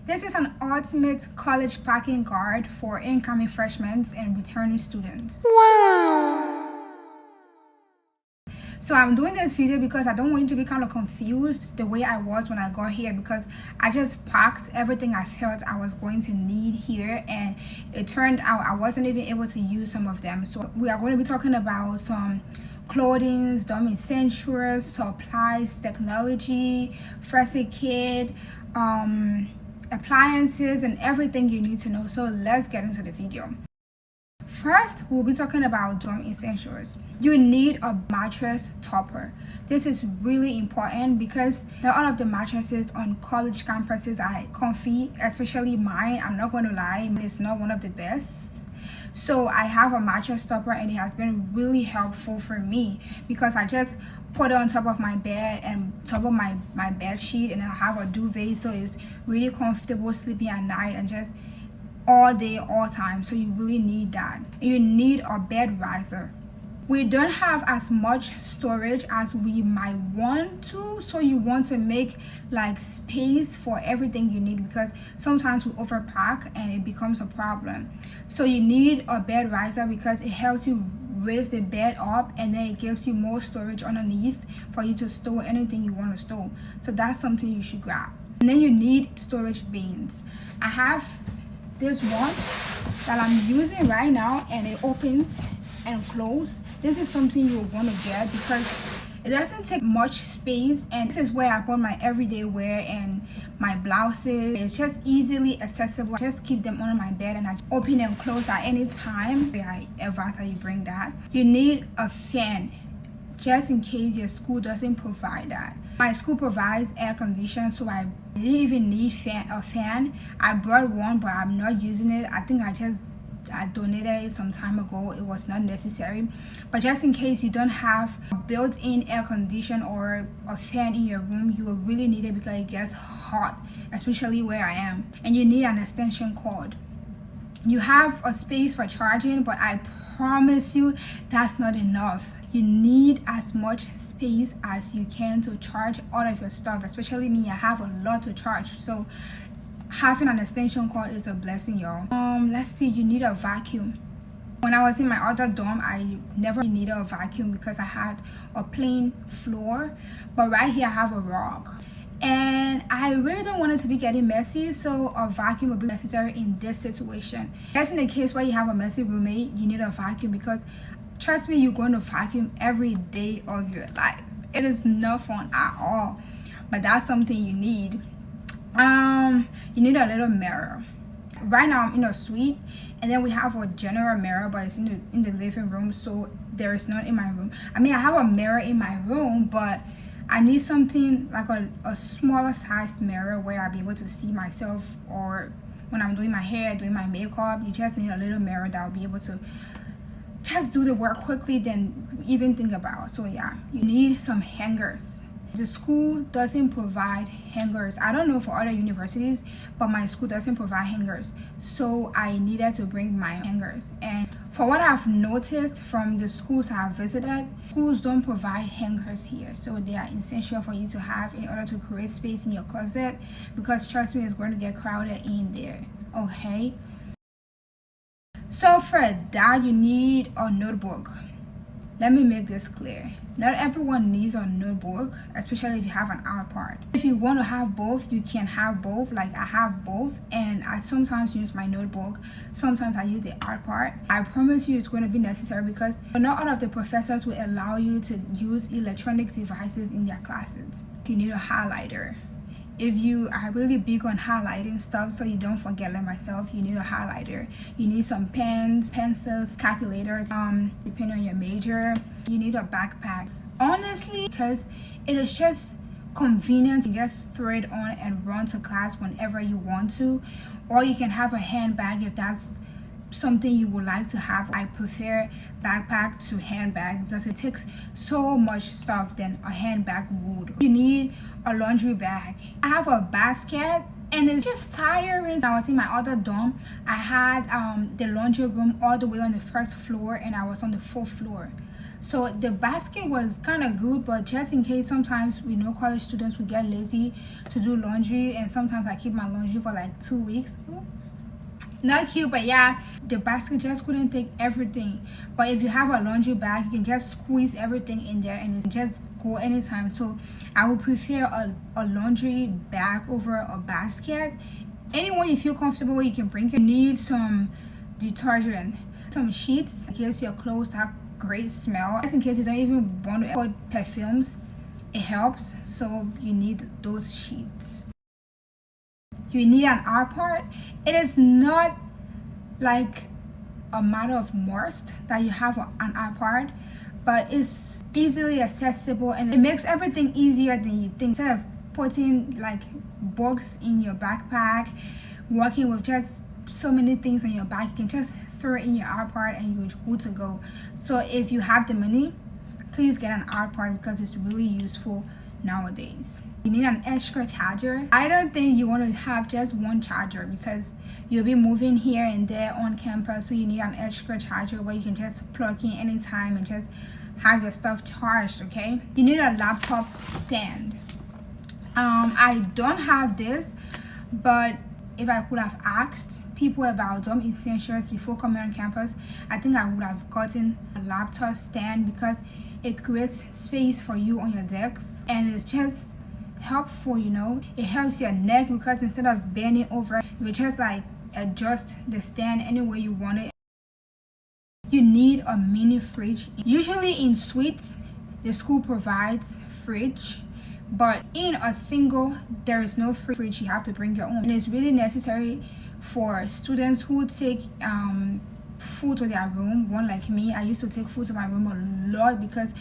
This is an ultimate college packing guide for incoming freshmen and returning students. Wow! So I'm doing this video because I don't want you to be kind of confused the way I was when I got here, because I just packed everything I felt I was going to need here, and it turned out I wasn't even able to use some of them. So we are going to be talking about some clothing, dorm essentials, supplies, technology, first aid kit, appliances, and everything you need to know. So let's get into the video. First, we'll be talking about dorm essentials. You need a mattress topper. This is really important because not all of the mattresses on college campuses are comfy, especially mine. I'm not going to lie, it's not one of the best. So I have a mattress topper, and it has been really helpful for me because I just put it on top of my bed and top of my bed sheet, and I have a duvet, so it's really comfortable sleeping at night and just all day, all time. So you really need that. You need a bed riser. We don't have as much storage as we might want to, so you want to make like space for everything you need, because sometimes we overpack and it becomes a problem. So you need a bed riser because it helps you raise the bed up, and then it gives you more storage underneath for you to store anything you want to store. So that's something you should grab. And then you need storage bins. I have this one that I'm using right now, and it opens and closes. This is something you'll want to get because it doesn't take much space, and this is where I put my everyday wear and my blouses. It's just easily accessible. I just keep them under my bed, and I open and close at any time after you bring that. You need a fan just in case your school doesn't provide that. My school provides air conditioning, so I didn't even need a fan. I brought one, but I'm not using it. I think I donated it some time ago. It was not necessary, but just in case you don't have a built-in air conditioner or a fan in your room, you will really need it because it gets hot, especially where I am. And you need an extension cord. You have a space for charging, but I promise you that's not enough. You need as much space as you can to charge all of your stuff, especially me. I have a lot to charge, so having an extension cord is a blessing, y'all. Let's see, you need a vacuum. When I was in my other dorm, I never needed a vacuum because I had a plain floor, but right here I have a rug, and I really don't want it to be getting messy, so a vacuum will be necessary in this situation. That's in the case where you have a messy roommate, you need a vacuum, because trust me, you're going to vacuum every day of your life. It is not fun at all, but that's something you need. You need a little mirror. Right now I'm in a suite, and then we have a general mirror, but it's in the living room, so there is none in my room. I mean, I have a mirror in my room, but I need something like a smaller sized mirror where I'll be able to see myself, or when I'm doing my hair, doing my makeup. You just need a little mirror that will be able to just do the work quickly than even think about. So yeah, you need some hangers. The school doesn't provide hangers. I don't know for other universities, but my school doesn't provide hangers, so I needed to bring my hangers. And for what I've noticed from the schools I've visited, schools don't provide hangers here, so they are essential for you to have in order to create space in your closet, because trust me, it's going to get crowded in there. Okay, so for that, you need a notebook. Let me make this clear. Not everyone needs a notebook, especially if you have an art part. If you want to have both, you can have both. Like I have both, and I sometimes use my notebook, sometimes I use the art part. I promise you it's going to be necessary because not all of the professors will allow you to use electronic devices in their classes. You need a highlighter. If you are really big on highlighting stuff so you don't forget, like myself, you need a highlighter. You need some pens, pencils, calculators, depending on your major. You need a backpack. Honestly, because it is just convenient. You just throw it on and run to class whenever you want to, or you can have a handbag if that's something you would like to have. I prefer backpack to handbag because it takes so much stuff than a handbag would. You need a laundry bag. I have a basket, and it's just tiring. I was in my other dorm. I had the laundry room all the way on the first floor, and I was on the fourth floor. So the basket was kind of good, but just in case, sometimes we know college students will get lazy to do laundry, and sometimes I keep my laundry for like 2 weeks. Oops. Not cute, but yeah, the basket just couldn't take everything. But if you have a laundry bag, you can just squeeze everything in there and it just go anytime. So I would prefer a laundry bag over a basket. Anyone you feel comfortable with, you can bring it. You need some detergent, some sheets in case your clothes have great smell. Just in case you don't even want to put perfumes, it helps. So you need those sheets. You need an iPod. It is not like a matter of must that you have an iPod, but it's easily accessible and it makes everything easier than you think. Instead of putting like books in your backpack, working with just so many things on your back, you can just throw it in your iPod and you're good to go. So if you have the money, please get an iPod because it's really useful nowadays. You need an extra charger. I don't think you want to have just one charger because you'll be moving here and there on campus, so you need an extra charger where you can just plug in anytime and just have your stuff charged. Okay, you need a laptop stand. I don't have this, but if I could have asked people about dorm essentials before coming on campus, I think I would have gotten a laptop stand because it creates space for you on your desk and it's just helpful, you know. It helps your neck because instead of bending over, you just like adjust the stand any way you want it. You need a mini fridge. Usually in suites, the school provides fridge, but in a single, there is no fridge. You have to bring your own, and it's really necessary for students who take food to their room. One like me, I used to take food to my room a lot because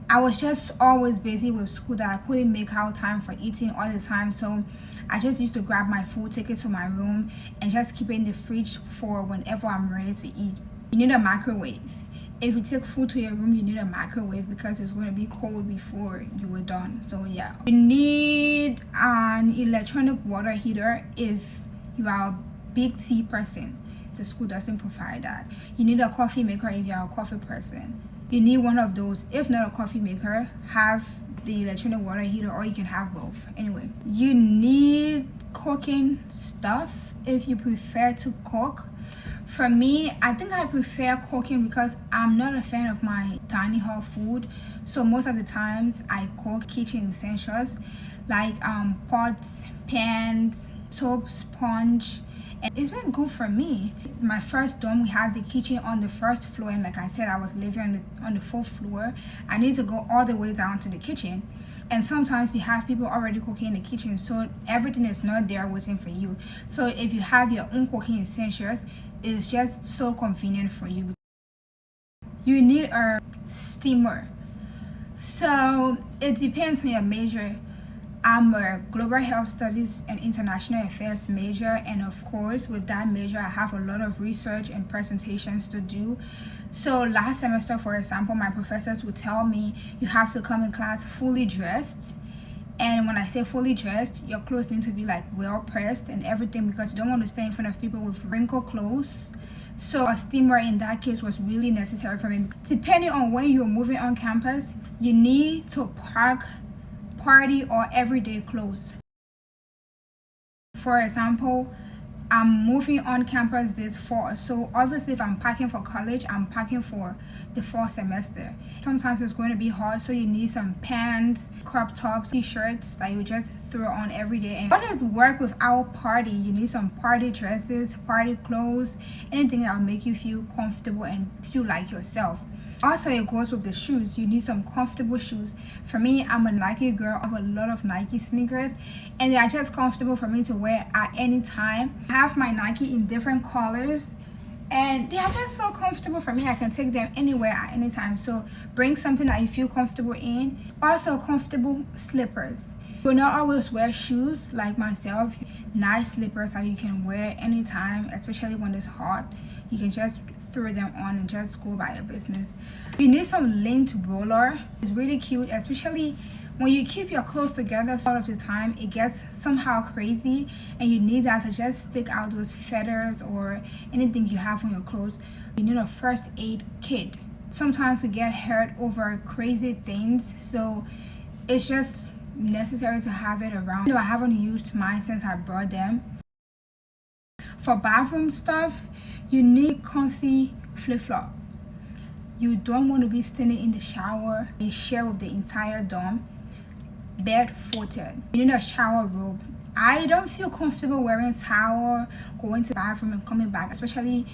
I was just always busy with school that I couldn't make out time for eating all the time. So I just used to grab my food, take it to my room, and just keep it in the fridge for whenever I'm ready to eat. You need a microwave. If you take food to your room, you need a microwave because it's going to be cold before you were done. So yeah, you need an electronic water heater if you are a big tea person. The school doesn't provide that. You need a coffee maker if you're a coffee person. You need one of those. If not a coffee maker, have the electronic water heater, or you can have both. Anyway, you need cooking stuff if you prefer to cook. For me, I think I prefer cooking because I'm not a fan of my dining hall food. So most of the times I cook kitchen essentials like pots, pans, soap, sponge, and it's been good for me. My first dorm, we had the kitchen on the first floor, and like I said, I was living on the fourth floor. I need to go all the way down to the kitchen, and sometimes you have people already cooking in the kitchen, so everything is not there waiting for you. So if you have your own cooking essentials, it's just so convenient for you. You need a steamer. So it depends on your major. I'm a global health studies and international affairs major, and of course with that major I have a lot of research and presentations to do. So last semester, for example, my professors would tell me you have to come in class fully dressed. And when I say fully dressed, your clothes need to be like well pressed and everything because you don't want to stand in front of people with wrinkled clothes. So a steamer in that case was really necessary for me. Depending on when you're moving on campus, you need to pack party or everyday clothes. For example, I'm moving on campus this fall, so obviously if I'm packing for college, I'm packing for the fall semester. Sometimes it's going to be hot, so you need some pants, crop tops, t-shirts that you just throw on every day. And what does work without party? You need some party dresses, party clothes, anything that will make you feel comfortable and feel like yourself. Also, it goes with the shoes. You need some comfortable shoes. For me, I'm a Nike girl. I have a lot of Nike sneakers and they are just comfortable for me to wear at any time. I have my Nike in different colors and they are just so comfortable for me. I can take them anywhere at any time. So bring something that you feel comfortable in. Also, comfortable slippers. You will not always wear shoes like myself. Nice slippers that you can wear anytime, especially when it's hot. You can just throw them on and just go by your business. You need some lint roller. It's really cute, especially when you keep your clothes together. A lot of the time it gets somehow crazy and you need that to just stick out those feathers or anything you have on your clothes. You need a first aid kit. sometimes we get hurt over crazy things, so it's just necessary to have it around. I haven't used mine since I brought them. For bathroom stuff, you need comfy flip-flop. You don't want to be standing in the shower. You share with the entire dorm. Barefooted. You need a shower robe. I don't feel comfortable wearing towel, going to the bathroom and coming back, especially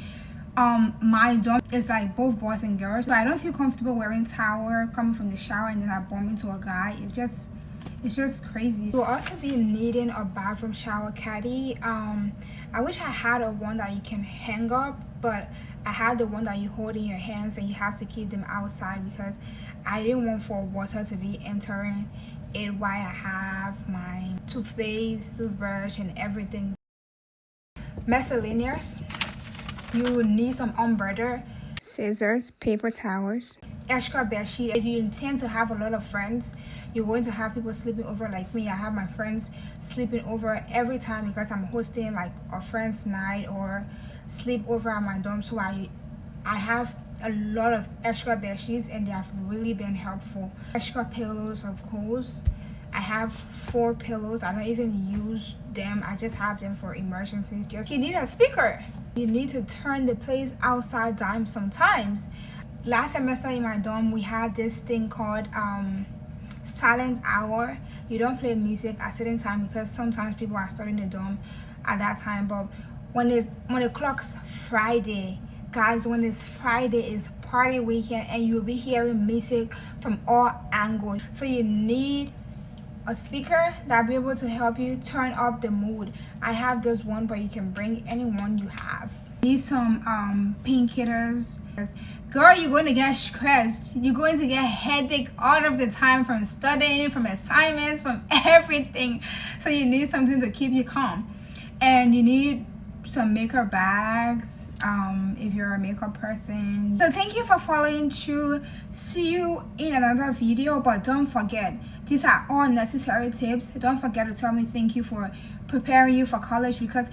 my dorm is like both boys and girls, so I don't feel comfortable wearing towel coming from the shower and then I bump into a guy. It's just crazy. You'll also be needing a bathroom shower caddy. I wish I had a one that you can hang up, but I had the one that you hold in your hands and you have to keep them outside because I didn't want for water to be entering it while I have my toothpaste, toothbrush, and everything. Miscellaneous. You need some umbrella, scissors, paper towels, extra bedsheet. If you intend to have a lot of friends, you're going to have people sleeping over like me. I have my friends sleeping over every time because I'm hosting like a friend's night or sleep over at my dorm. So I have a lot of extra bedsheets and they have really been helpful. Extra pillows, of course. I have 4 pillows. I don't even use them. I just have them for emergencies. Just you need a speaker. You need to turn the place outside down sometimes. Last semester in my dorm, we had this thing called silent hour. You don't play music at a certain time because sometimes people are starting the dorm at that time. But when the clock's Friday, guys, when it's Friday, it's party weekend and you'll be hearing music from all angles. So you need a speaker that'll be able to help you turn up the mood. I have this one, but you can bring anyone you have. Need some painkillers. Girl, you're going to get stressed. You're going to get headache all of the time from studying, from assignments, from everything. So you need something to keep you calm. And you need some makeup bags if you're a makeup person. So thank you for following through. See you in another video, but don't forget, these are all necessary tips. Don't forget to tell me thank you for preparing you for college, because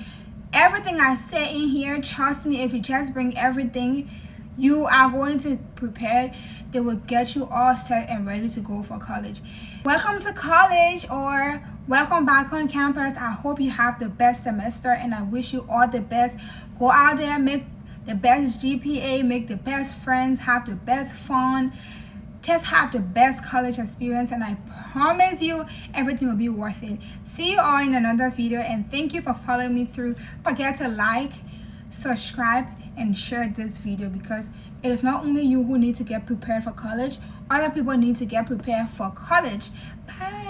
everything I say in here, trust me, if you just bring everything you are going to prepare, they will get you all set and ready to go for college. Welcome to college, or welcome back on campus. I hope you have the best semester and I wish you all the best. Go out there, make the best GPA, make the best friends, have the best fun, just have the best college experience, and I promise you everything will be worth it. See you all in another video, and thank you for following me through. Don't forget to like, subscribe, and share this video, because it is not only you who need to get prepared for college, other people need to get prepared for college. Bye.